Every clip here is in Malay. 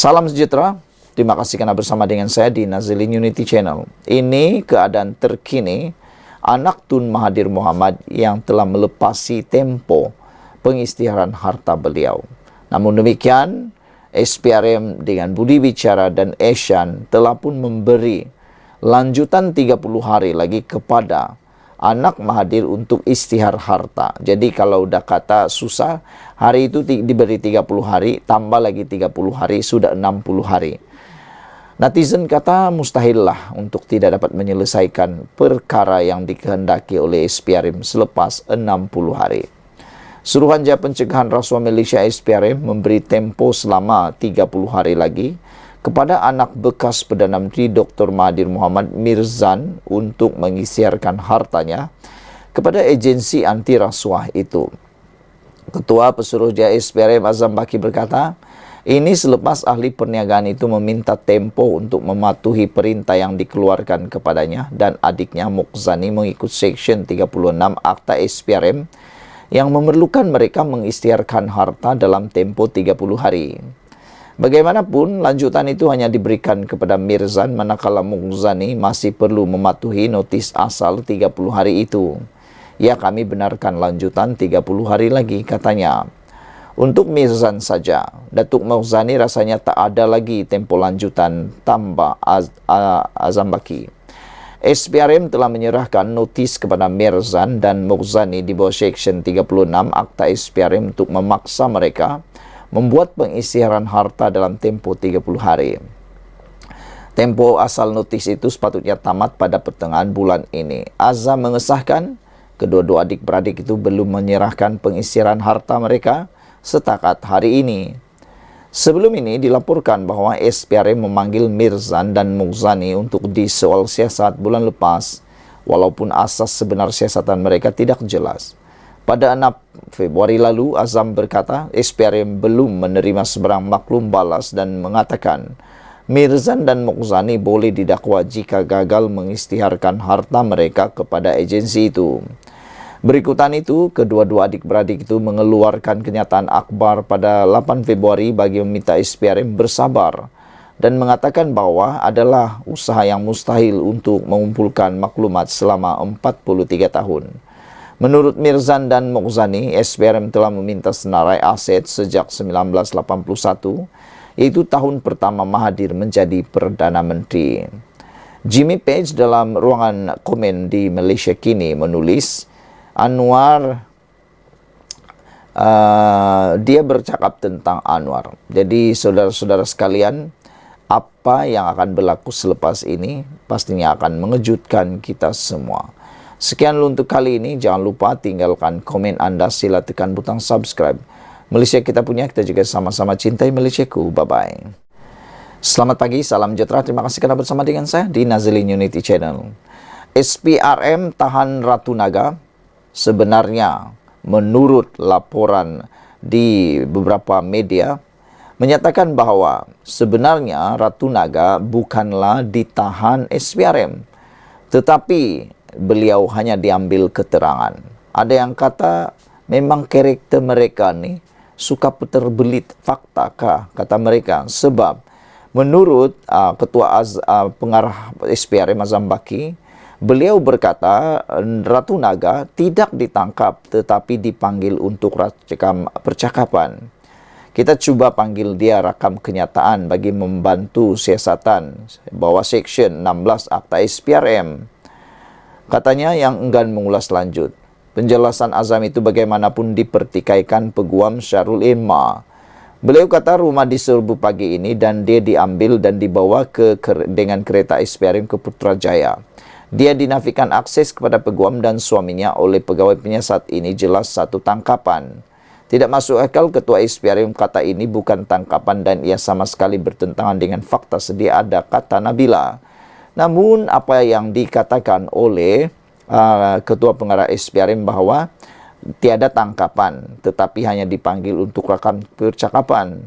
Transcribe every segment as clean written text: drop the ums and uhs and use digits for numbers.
Salam sejahtera. Terima kasih karena bersama dengan saya di Nazilin Unity Channel. Ini keadaan terkini anak Tun Mahathir Mohamad yang telah melepasi tempo pengisytiharan harta beliau. Namun demikian, SPRM dengan budi bicara dan Asian telah pun memberi lanjutan 30 hari lagi kepada anak Mahathir untuk isytihar harta. Jadi kalau udah kata susah, hari itu diberi 30 hari, tambah lagi 30 hari, sudah 60 hari. Netizen kata mustahil lah untuk tidak dapat menyelesaikan perkara yang dikehendaki oleh SPRM selepas 60 hari. Suruhanjaya Pencegahan Rasuah Malaysia SPRM memberi tempo selama 30 hari lagi kepada anak bekas Perdana Menteri Dr. Mahathir Mohamad Mirzan untuk mengisytiharkan hartanya kepada agensi anti rasuah itu. Ketua Pesuruhjaya SPRM Azam Baki berkata, ini selepas ahli perniagaan itu meminta tempo untuk mematuhi perintah yang dikeluarkan kepadanya dan adiknya Muqzani mengikut Seksyen 36 Akta SPRM yang memerlukan mereka mengisytiharkan harta dalam tempo 30 hari. Bagaimanapun, lanjutan itu hanya diberikan kepada Mirzan manakala Muqzani masih perlu mematuhi notis asal 30 hari itu. Ya, kami benarkan lanjutan 30 hari lagi, katanya. Untuk Mirzan saja, Datuk Muqzani rasanya tak ada lagi tempo lanjutan, tambah Azam Baki. SPRM telah menyerahkan notis kepada Mirzan dan Muqzani di bawah Seksyen 36 Akta SPRM untuk memaksa mereka membuat pengisytiharan harta dalam tempo 30 hari. Tempo asal notis itu sepatutnya tamat pada pertengahan bulan ini. Azam mengesahkan kedua-dua adik-beradik itu belum menyerahkan pengisytiharan harta mereka setakat hari ini. Sebelum ini dilaporkan bahwa SPRM memanggil Mirzan dan Muqzani untuk disoal siasat bulan lepas, walaupun asas sebenar siasatan mereka tidak jelas. Pada 6 Februari lalu, Azam berkata SPRM belum menerima sebarang maklum balas dan mengatakan Mirzan dan Muqzani boleh didakwa jika gagal mengisytiharkan harta mereka kepada agensi itu. Berikutan itu, kedua-dua adik-beradik itu mengeluarkan kenyataan akhbar pada 8 Februari bagi meminta SPRM bersabar dan mengatakan bahwa adalah usaha yang mustahil untuk mengumpulkan maklumat selama 43 tahun. Menurut Mirzan dan Muqzani, SPRM telah meminta senarai aset sejak 1981, yaitu tahun pertama Mahathir menjadi Perdana Menteri. Jimmy Page dalam ruangan komen di Malaysia Kini menulis, Anwar, dia bercakap tentang Anwar. Jadi saudara-saudara sekalian, apa yang akan berlaku selepas ini pastinya akan mengejutkan kita semua. Sekian untuk kali ini. Jangan lupa tinggalkan komen Anda, sila tekan butang subscribe. Malaysia kita punya, kita juga sama-sama cintai Malaysiaku. Bye-bye. Selamat pagi, salam sejahtera. Terima kasih kerana bersama dengan saya di Nazilin Unity Channel. SPRM tahan Ratu Naga. Sebenarnya menurut laporan di beberapa media menyatakan bahawa sebenarnya Ratu Naga bukanlah ditahan SPRM, tetapi beliau hanya diambil keterangan. Ada yang kata memang karakter mereka ni suka terbelit fakta kah, kata mereka, sebab menurut ketua pengarah SPRM Azam Baki, beliau berkata Ratu Naga tidak ditangkap tetapi dipanggil untuk percakapan. Kita cuba panggil dia rakam kenyataan bagi membantu siasatan bawah Seksyen 16 Akta SPRM. Katanya yang enggan mengulas lanjut. Penjelasan Azam itu bagaimanapun dipertikaikan Peguam Syarul Inma. Beliau kata rumah diserbu pagi ini dan dia diambil dan dibawa dengan kereta SPRM ke Putrajaya. Dia dinafikan akses kepada peguam dan suaminya oleh pegawai penyiasat. Ini jelas satu tangkapan. Tidak masuk akal ketua SPRM kata ini bukan tangkapan dan ia sama sekali bertentangan dengan fakta sedia ada, kata Nabila. Namun apa yang dikatakan oleh ketua pengarah SPRM bahawa tiada tangkapan tetapi hanya dipanggil untuk rakam percakapan.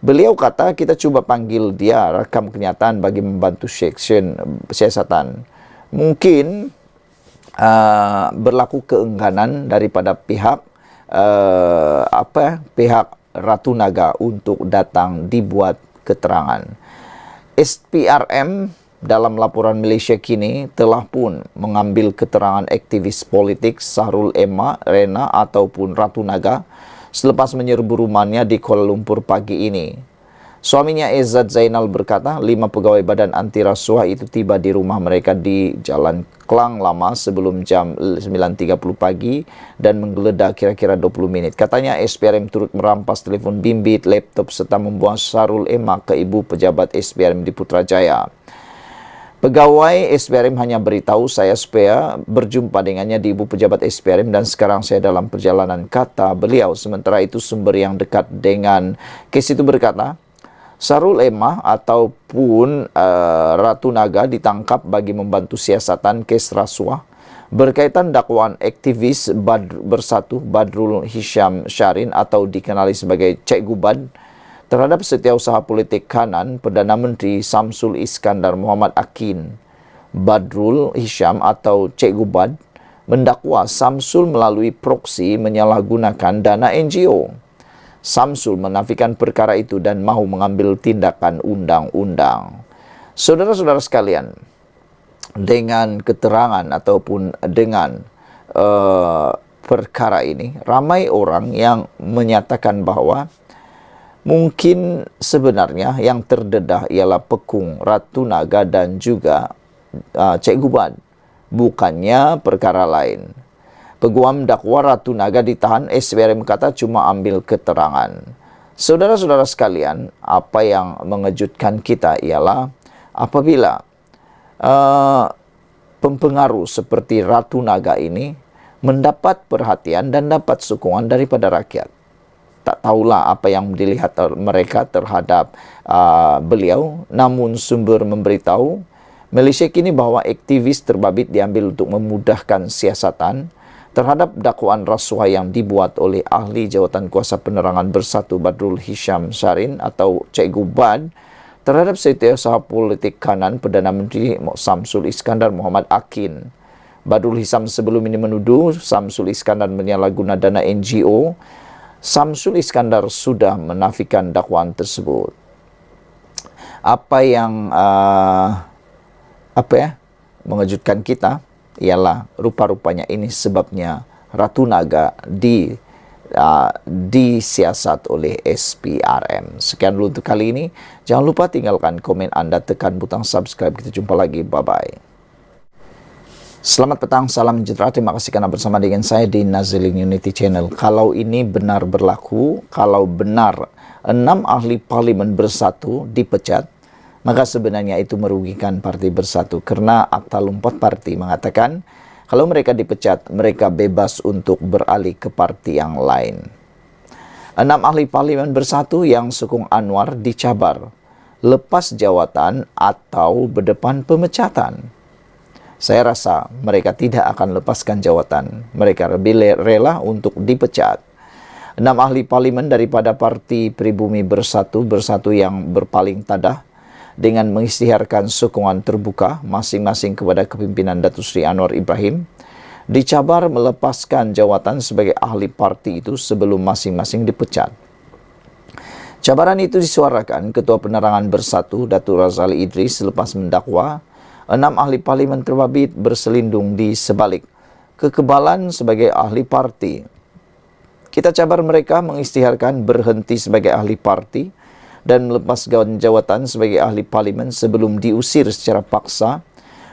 Beliau kata kita cuba panggil dia rakam kenyataan bagi membantu seksyen siasatan. Mungkin berlaku keengganan daripada pihak pihak Ratu Naga untuk datang dibuat keterangan. SPRM dalam laporan Malaysia Kini telah pun mengambil keterangan aktivis politik Sahrul Emma Rena ataupun Ratu Naga selepas menyerbu rumahnya di Kuala Lumpur pagi ini. Suaminya Izzat Zainal berkata 5 pegawai badan anti rasuah itu tiba di rumah mereka di Jalan Klang Lama sebelum jam 9.30 pagi dan menggeledah kira-kira 20 menit. Katanya SPRM turut merampas telefon bimbit, laptop serta membuang Sahrul Emma ke ibu pejabat SPRM di Putrajaya. Pegawai SPRM hanya beritahu saya supaya berjumpa dengannya di ibu pejabat SPRM dan sekarang saya dalam perjalanan, kata beliau. Sementara itu sumber yang dekat dengan kes itu berkata, Sahrul Emma ataupun Ratu Naga ditangkap bagi membantu siasatan kes rasuah berkaitan dakwaan aktivis Bersatu Badrul Hisham Syarin atau dikenali sebagai Cikgu Bad terhadap setiausaha politik kanan Perdana Menteri Samsul Iskandar Muhammad Akin. Badrul Hisham atau Cikgu Bad mendakwa Samsul melalui proksi menyalahgunakan dana NGO. Samsul menafikan perkara itu dan mahu mengambil tindakan undang-undang. Saudara-saudara sekalian, dengan keterangan ataupun dengan perkara ini, ramai orang yang menyatakan bahwa mungkin sebenarnya yang terdedah ialah Pekung, Ratu Naga dan juga Cikgu Bad, bukannya perkara lain. Peguam dakwa Ratu Naga ditahan, SPRM kata cuma ambil keterangan. Saudara-saudara sekalian, apa yang mengejutkan kita ialah apabila pempengaruh seperti Ratu Naga ini mendapat perhatian dan dapat sokongan daripada rakyat. Tak tahulah apa yang dilihat mereka terhadap beliau, namun sumber memberitahu Malaysia Kini bahwa aktivis terbabit diambil untuk memudahkan siasatan terhadap dakwaan rasuah yang dibuat oleh ahli jawatan kuasa penerangan Bersatu Badrul Hisham Syarin atau Cikgu Bad terhadap setiausaha politik kanan Perdana Menteri Samsul Iskandar Muhammad Akin. Badrul Hisham sebelum ini menuduh Samsul Iskandar menyalahguna dana NGO. Samsul Iskandar sudah menafikan dakwaan tersebut. Apa yang mengejutkan kita ialah rupa-rupanya ini sebabnya Ratu Naga disiasat oleh SPRM. Sekian dulu untuk kali ini. Jangan lupa tinggalkan komen Anda, tekan butang subscribe. Kita jumpa lagi. Bye-bye. Selamat petang, salam sejahtera. Terima kasih karena bersama dengan saya di Nazilin Unity Channel. Kalau ini benar berlaku, kalau benar 6 ahli parlimen Bersatu dipecat, maka sebenarnya itu merugikan Parti Bersatu karena Akta Lompat Parti mengatakan kalau mereka dipecat, mereka bebas untuk beralih ke parti yang lain. 6 ahli parlimen Bersatu yang sokong Anwar dicabar, lepas jawatan atau berdepan pemecatan. Saya rasa mereka tidak akan lepaskan jawatan. Mereka lebih rela untuk dipecat. 6 ahli parlimen daripada Parti Pribumi Bersatu yang berpaling tadah dengan mengisytiharkan sokongan terbuka masing-masing kepada kepimpinan Datuk Seri Anwar Ibrahim, dicabar melepaskan jawatan sebagai ahli parti itu sebelum masing-masing dipecat. Cabaran itu disuarakan Ketua Penerangan Bersatu, Datuk Razali Idris, selepas mendakwa 6 ahli parlimen terbabit berselindung di sebalik kekebalan sebagai ahli parti. Kita cabar mereka mengisytiharkan berhenti sebagai ahli parti dan melepaskan jawatan sebagai ahli parlimen sebelum diusir secara paksa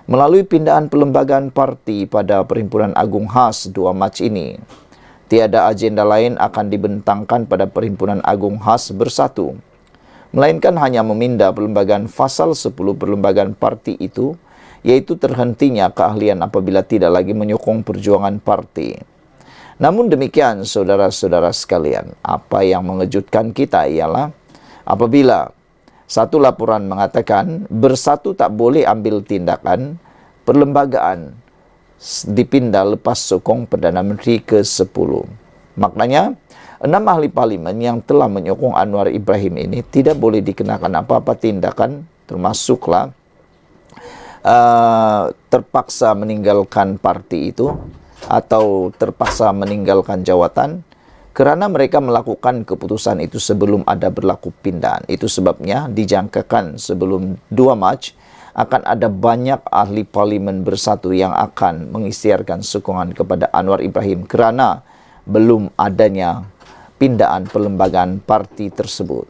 melalui pindahan perlembagaan parti pada Perhimpunan Agung Khas 2 Mac ini. Tiada agenda lain akan dibentangkan pada Perhimpunan Agung Khas Bersatu, melainkan hanya memindah perlembagaan fasal 10 perlembagaan parti itu, yaitu terhentinya keahlian apabila tidak lagi menyokong perjuangan parti. Namun demikian, saudara-saudara sekalian, apa yang mengejutkan kita ialah apabila satu laporan mengatakan Bersatu tak boleh ambil tindakan, perlembagaan dipindah lepas sokong Perdana Menteri ke-10. Maknanya, 6 ahli parlimen yang telah menyokong Anwar Ibrahim ini tidak boleh dikenakan apa-apa tindakan, termasuklah terpaksa meninggalkan parti itu atau terpaksa meninggalkan jawatan, kerana mereka melakukan keputusan itu sebelum ada berlaku pindahan. Itu sebabnya dijangkakan sebelum 2 Mac akan ada banyak ahli parlimen bersatu yang akan mengisytiharkan sokongan kepada Anwar Ibrahim kerana belum adanya pindahan perlembagaan parti tersebut.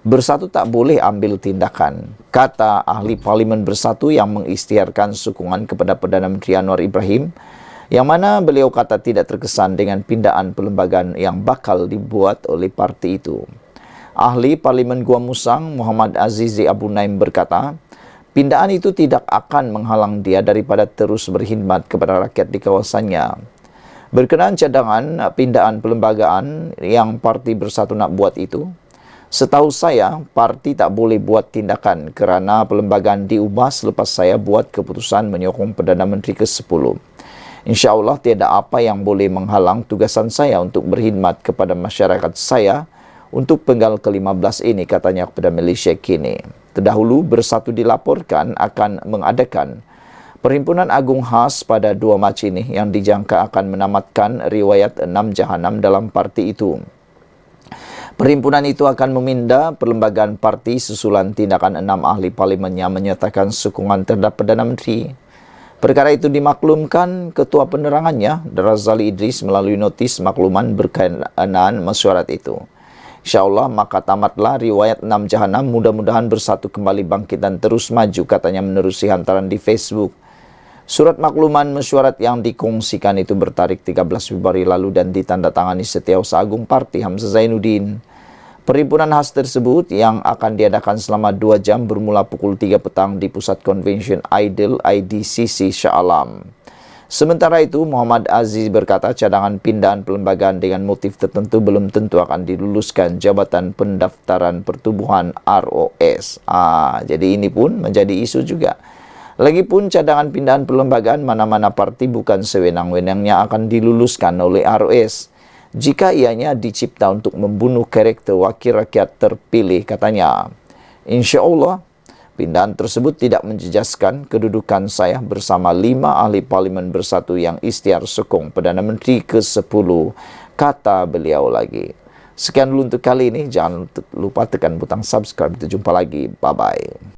Bersatu tak boleh ambil tindakan, kata ahli parlimen bersatu yang mengisytiharkan sokongan kepada Perdana Menteri Anwar Ibrahim, yang mana beliau kata tidak terkesan dengan pindahan perlembagaan yang bakal dibuat oleh parti itu. Ahli Parlimen Gua Musang Muhammad Azizi Abu Naim berkata, pindahan itu tidak akan menghalang dia daripada terus berkhidmat kepada rakyat di kawasannya. Berkenaan cadangan pindahan perlembagaan yang parti bersatu nak buat itu, setahu saya, parti tak boleh buat tindakan kerana perlembagaan diubah selepas saya buat keputusan menyokong Perdana Menteri ke-10. InsyaAllah tiada apa yang boleh menghalang tugasan saya untuk berkhidmat kepada masyarakat saya untuk penggal ke-15 ini, katanya kepada Malaysia Kini. Terdahulu, Bersatu dilaporkan akan mengadakan Perhimpunan Agung khas pada 2 Mac ini yang dijangka akan menamatkan riwayat 6 jahanam dalam parti itu. Perhimpunan itu akan meminda perlembagaan parti susulan tindakan 6 ahli parlimennya menyatakan sokongan terhadap Perdana Menteri. Perkara itu dimaklumkan Ketua Penerangannya, Razali Idris, melalui notis makluman berkenaan mesyuarat itu. InsyaAllah maka tamatlah riwayat 6 jahanam, mudah-mudahan Bersatu kembali bangkit dan terus maju, katanya menerusi hantaran di Facebook. Surat makluman mesyuarat yang dikongsikan itu bertarik 13 Februari lalu dan ditandatangani Setiausaha Agung Parti Hamzah Zainuddin. Perhimpunan khas tersebut yang akan diadakan selama 2 jam bermula pukul 3 petang di Pusat Convention Idol IDCC Shah Alam. Sementara itu, Muhammad Aziz berkata cadangan pindahan perlembagaan dengan motif tertentu belum tentu akan diluluskan Jabatan Pendaftaran Pertubuhan ROS. Jadi ini pun menjadi isu juga. Lagipun cadangan pindahan perlembagaan mana-mana parti bukan sewenang-wenangnya akan diluluskan oleh ROS jika ianya dicipta untuk membunuh karakter wakil rakyat terpilih, katanya. InsyaAllah, pindahan tersebut tidak menjejaskan kedudukan saya bersama 5 ahli parlimen bersatu yang isytihar sokong Perdana Menteri ke-10, kata beliau lagi. Sekian dulu untuk kali ini. Jangan lupa tekan butang subscribe. Kita jumpa lagi. Bye-bye.